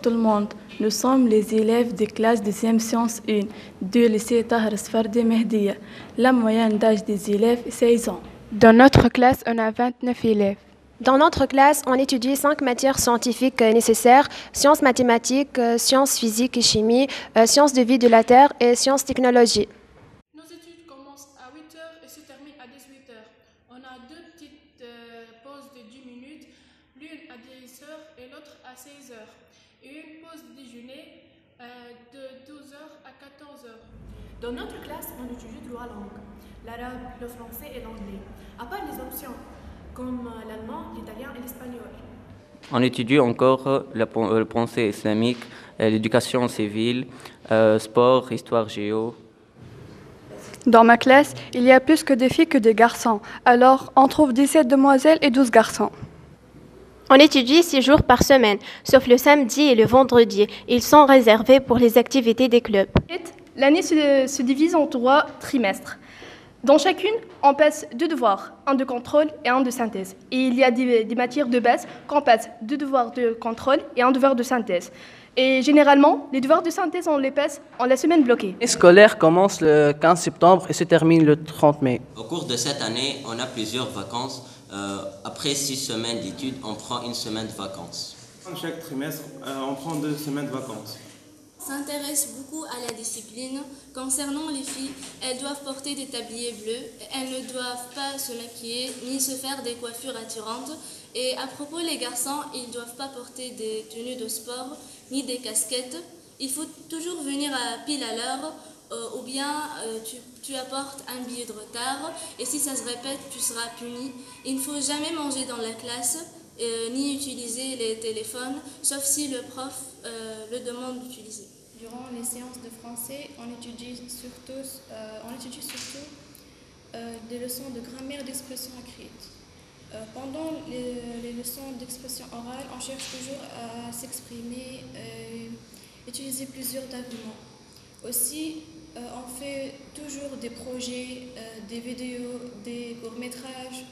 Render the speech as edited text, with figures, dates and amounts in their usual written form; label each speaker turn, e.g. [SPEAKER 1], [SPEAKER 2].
[SPEAKER 1] tout le monde. Nous sommes les élèves des classes de CM Sciences 1 du lycée Tahar Sfardi Mehdiya. La moyenne d'âge des élèves est 16 ans.
[SPEAKER 2] Dans notre classe, on a 29 élèves.
[SPEAKER 3] Dans notre classe, on étudie 5 matières scientifiques nécessaires, sciences mathématiques, sciences physiques et chimie, sciences de vie de la Terre et sciences technologie.
[SPEAKER 4] Nos études commencent à 8 heures et se terminent à 18 heures. On a 2 petites pauses de 10 minutes, l'une à 10 heures et l'autre à 16 heures. Et une pause de déjeuner de 12 heures à 14 heures.
[SPEAKER 5] Dans notre classe, on étudie 3 langues, l'arabe, le français et l'anglais, à part les options comme l'allemand, l'italien et l'espagnol.
[SPEAKER 6] On étudie encore le français islamique, l'éducation civile, sport, histoire géo.
[SPEAKER 2] Dans ma classe, il y a plus que des filles que des garçons. Alors, on trouve 17 demoiselles et 12 garçons.
[SPEAKER 3] On étudie 6 jours par semaine, sauf le samedi et le vendredi. Ils sont réservés pour les activités des clubs.
[SPEAKER 7] L'année se divise en 3 trimestres. Dans chacune, on passe 2 devoirs, un de contrôle et un de synthèse. Et il y a des matières de base qu'on passe 2 devoirs de contrôle et un devoir de synthèse. Et généralement, les devoirs de synthèse, on les passe en la semaine bloquée.
[SPEAKER 8] L'année scolaire commence le 15 septembre et se termine le 30 mai.
[SPEAKER 9] Au cours de cette année, on a plusieurs vacances. Après 6 semaines d'études, on prend une semaine de vacances.
[SPEAKER 10] Chaque trimestre, on prend 2 semaines de vacances.
[SPEAKER 11] S'intéresse beaucoup à la discipline. Concernant les filles, elles doivent porter des tabliers bleus, elles ne doivent pas se maquiller ni se faire des coiffures attirantes. Et à propos les garçons, ils ne doivent pas porter des tenues de sport ni des casquettes. Il faut toujours venir à pile à l'heure ou bien tu apportes un billet de retard et si ça se répète, tu seras puni. Il ne faut jamais manger dans la classe. Ni utiliser les téléphones, sauf si le prof le demande d'utiliser.
[SPEAKER 12] Durant les séances de français, on étudie surtout des leçons de grammaire et d'expression écrite. Pendant les leçons d'expression orale, on cherche toujours à s'exprimer et utiliser plusieurs arguments. Aussi, on fait toujours des projets, des vidéos, des courts-métrages